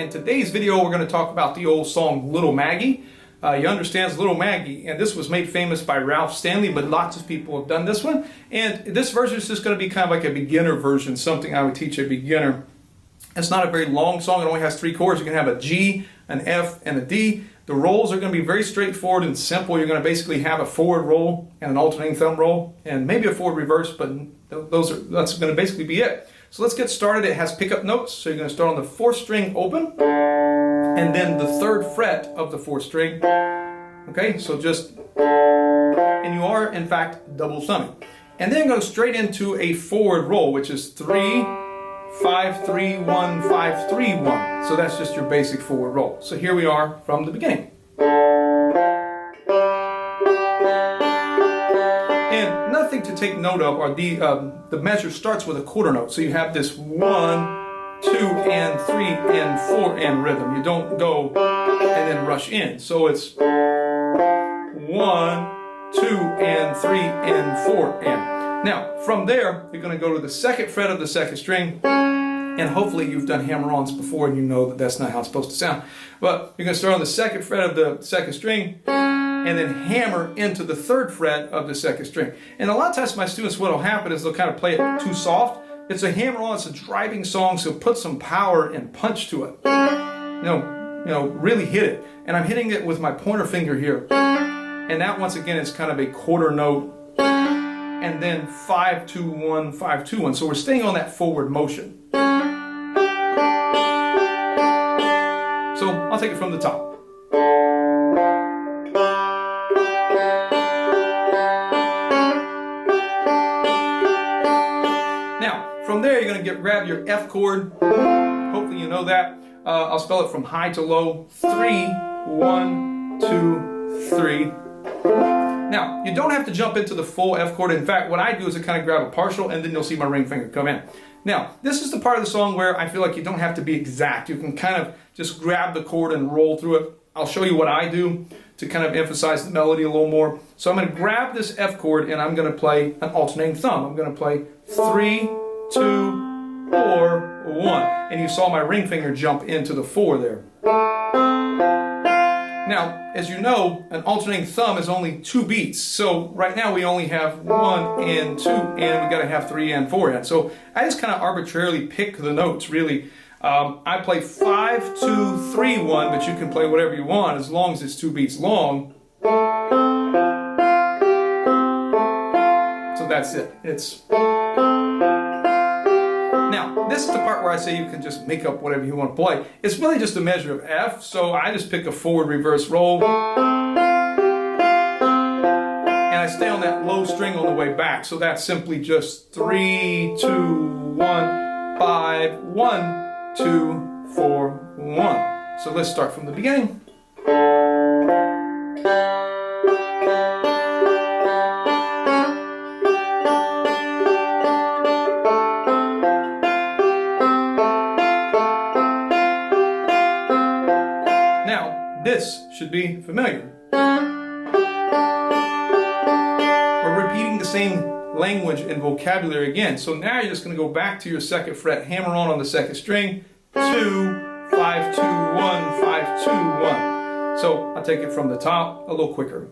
and today's video we're going to talk about the old song Little Maggie. You understand, Little Maggie, and this was made famous by Ralph Stanley, but lots of people have done this one. And this version is just going to be kind of like a beginner version, something I would teach a beginner. It's not a very long song. It only has 3 chords. You can have a G, an F, and a D. The rolls are going to be very straightforward and simple. You're going to basically have a forward roll and an alternating thumb roll, and maybe a forward reverse, but that's going to basically be it. So let's get started. It has pickup notes. So you're going to start on the 4th string open, and then the 3rd fret of the 4th string. Okay, so and you are in fact double thumbing. And then go straight into a forward roll, which is 3, 5, 3, 1, 5, 3, 1. So that's just your basic forward roll. So here we are from the beginning. And nothing to take note of are the measure starts with a quarter note. So you have this 1, 2, and 3, and 4 and rhythm. You don't go and then rush in. So it's 1, 2, and 3, and 4 and. Now, from there, you're going to go to the 2nd fret of the 2nd string, and hopefully you've done hammer-ons before and you know that that's not how it's supposed to sound. But you're going to start on the 2nd fret of the 2nd string, and then hammer into the 3rd fret of the 2nd string. And a lot of times my students, what will happen is they'll kind of play it too soft. It's a hammer-on, it's a driving song, so put some power and punch to it. Really hit it. And I'm hitting it with my pointer finger here. And that, once again, is kind of a quarter note. And then 5, 2, 1, 5, 2, 1. So we're staying on that forward motion. So I'll take it from the top. Now, from there you're going to grab your F chord. Hopefully you know that. I'll spell it from high to low. 3, 1, 2, 3. Now, you don't have to jump into the full F chord. In fact, what I do is I kind of grab a partial, and then you'll see my ring finger come in. Now, this is the part of the song where I feel like you don't have to be exact. You can kind of just grab the chord and roll through it. I'll show you what I do to kind of emphasize the melody a little more. So I'm going to grab this F chord, and I'm going to play an alternating thumb. I'm going to play 3, 2, 4, 1. And you saw my ring finger jump into the 4 there. Now, as you know, an alternating thumb is only 2 beats. So right now we only have 1 and 2, and we got to have 3 and 4 and. So I just kind of arbitrarily pick the notes, really. I play 5, 2, 3, 1, but you can play whatever you want as long as it's 2 beats long. So that's it. Now, this is the part where I say you can just make up whatever you want to play. It's really just a measure of F, so I just pick a forward reverse roll. And I stay on that low string on the way back, so that's simply just 3, 2, 1, 5, 1, 2, 4, 1. So let's start from the beginning. This should be familiar. We're repeating the same language and vocabulary again. So now you're just going to go back to your 2nd fret, hammer on the 2nd string, 2, 5, 2, 1, 5, 2, 1. So I'll take it from the top a little quicker.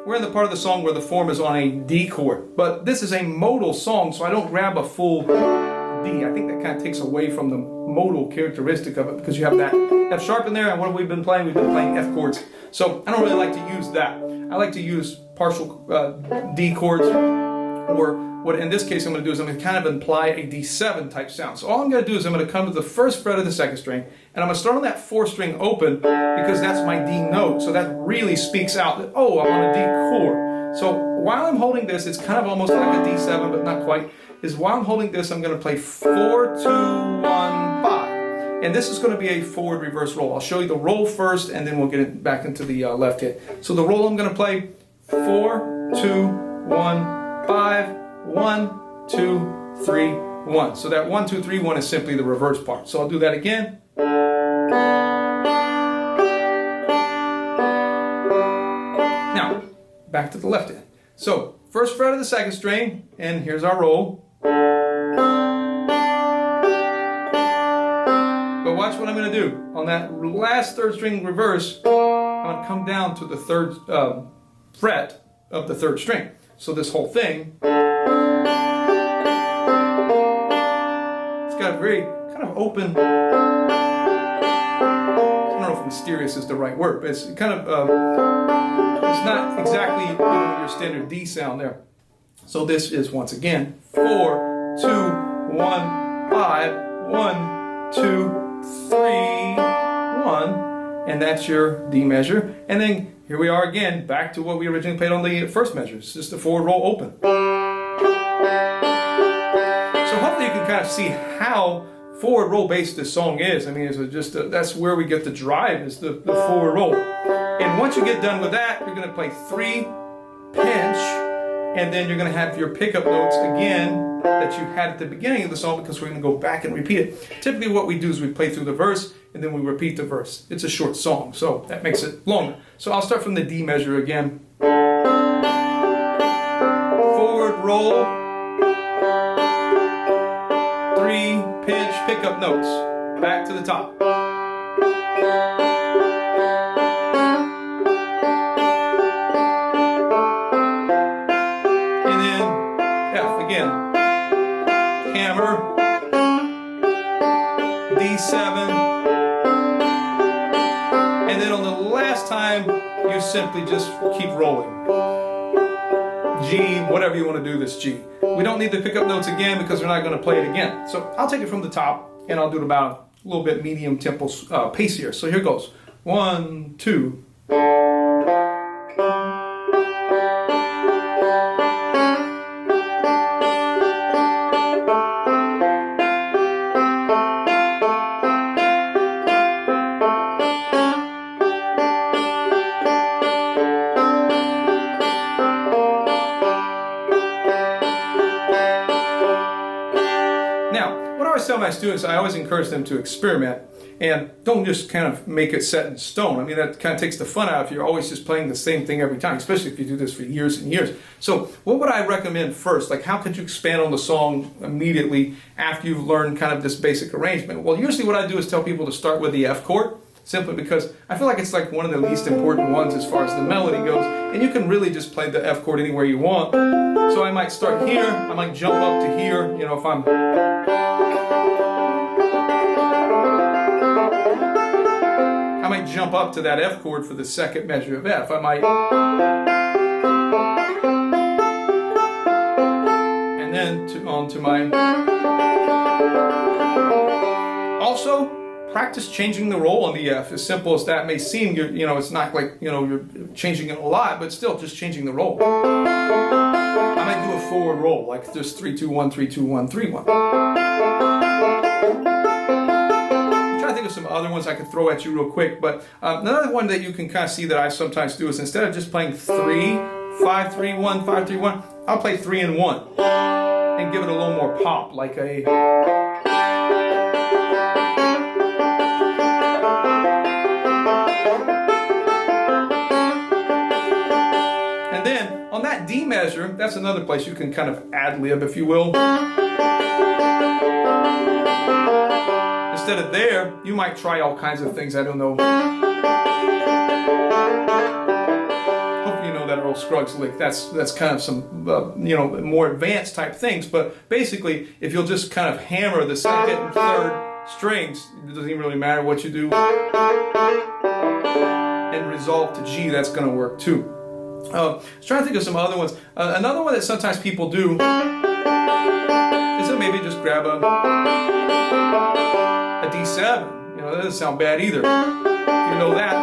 We're in the part of the song where the form is on a D chord, but this is a modal song, so I don't grab a full D. I think that kind of takes away from the modal characteristic of it, because you have that F sharp in there, and what have we been playing? We've been playing F chords. So I don't really like to use that. I like to use partial D chords, or what in this case I'm going to do is I'm going to kind of imply a D7 type sound. So all I'm going to do is I'm going to come to the 1st fret of the 2nd string, and I'm going to start on that 4th string open, because that's my D note. So that really speaks out that, oh, I'm on a D chord. So while I'm holding this, it's kind of almost like a D7, but not quite, is while I'm holding this, I'm going to play 4, 2, 1, 5. And this is going to be a forward reverse roll. I'll show you the roll first, and then we'll get it back into the left hit. So the roll I'm going to play 4, 2, 1, 5, 1, 2, 3, 1. So that 1, 2, 3, 1 is simply the reverse part. So I'll do that again. back to the left hand. So first fret of the second string, and here's our roll. But watch what I'm going to do. On that last third string reverse, I'm going to come down to the third fret of the third string. So this whole thing, it's got a very kind of open, I don't know if mysterious is the right word, but it's kind of, it's not exactly your standard D sound there. So this is once again 4, 2, 1, 5, 1, 2, 3, 1, and that's your D measure. And then here we are again, back to what we originally played on the first measure. It's just a forward roll open. So hopefully you can kind of see how forward roll based this song is. I mean, it's just that's where we get the drive, is the forward roll. And once you get done with that, you're going to play 3, pinch, and then you're going to have your pickup notes again that you had at the beginning of the song, because we're going to go back and repeat it. Typically what we do is we play through the verse and then we repeat the verse. It's a short song, so that makes it longer. So I'll start from the D measure again. Forward roll, 3, pinch, pickup notes, back to the top. And then F again. Hammer, D7, and then on the last time you simply just keep rolling. G, whatever you want to do this G. We don't need the pickup notes again because we're not going to play it again. So I'll take it from the top and I'll do it about a little bit medium tempo pace here. So here goes. 1, 2. Tell my students, I always encourage them to experiment and don't just kind of make it set in stone. I mean, that kind of takes the fun out if you're always just playing the same thing every time, especially if you do this for years and years. So what would I recommend first? Like, how could you expand on the song immediately after you've learned kind of this basic arrangement? Well, usually what I do is tell people to start with the F chord, simply because I feel like it's like one of the least important ones as far as the melody goes, and you can really just play the F chord anywhere you want. So I might start here, I might jump up to here, you know, if I'm... I might jump up to that F chord for the second measure of F. I might... And then on to my... Also, practice changing the roll on the F. As simple as that may seem, you know, it's not like, you know, you're changing it a lot, but still just changing the roll. I might do a forward roll, like just 3, 2, 1, 3, 2, 1, 3, 1. I think of some other ones I could throw at you real quick, but another one that you can kind of see that I sometimes do is instead of just playing 3, 5, 3, 1, 5, 3, 1, I'll play 3 and 1 and give it a little more pop, like a... And then on that D measure, that's another place you can kind of ad-lib, if you will. Instead of there, you might try all kinds of things. I don't know. Hope you know that Earl Scruggs lick. That's kind of some you know, more advanced type things. But basically, if you'll just kind of hammer the second and third strings, it doesn't even really matter what you do, and resolve to G, that's going to work too. I was trying to think of some other ones. Another one that sometimes people do is to maybe just grab a D7. You know, that doesn't sound bad either. If you know that.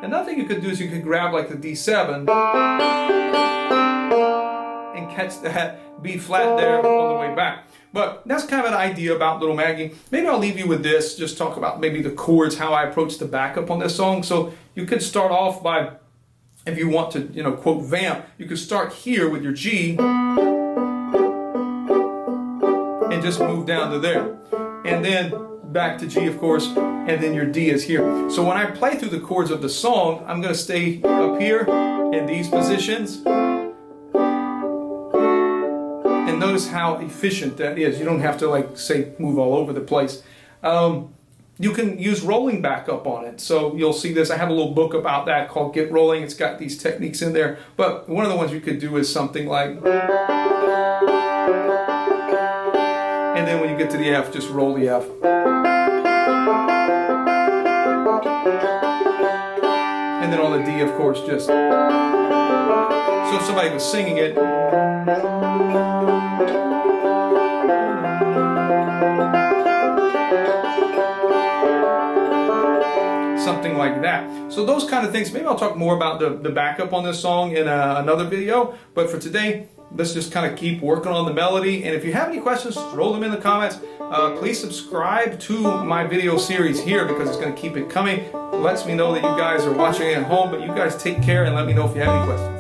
Another thing you could do is you could grab like the D7 and catch that B flat there on the way back. But that's kind of an idea about Little Maggie. Maybe I'll leave you with this, just talk about maybe the chords, how I approach the backup on this song. So you could start off by, if you want to, you know, quote vamp, you could start here with your G and just move down to there. And then back to G, of course, and then your D is here. So when I play through the chords of the song, I'm going to stay up here in these positions. And notice how efficient that is. You don't have to, like, say, move all over the place. You can use rolling back up on it. So you'll see this. I have a little book about that called Get Rolling. It's got these techniques in there. But one of the ones you could do is something like... And then when you get to the F, just roll the F. And then on the D, of course, just... So if somebody was singing it... Something like that. So those kind of things. Maybe I'll talk more about the backup on this song in another video. But for today, let's just kind of keep working on the melody. And if you have any questions, throw them in the comments. Please subscribe to my video series here because it's going to keep it coming. It lets me know that you guys are watching at home. But you guys take care and let me know if you have any questions.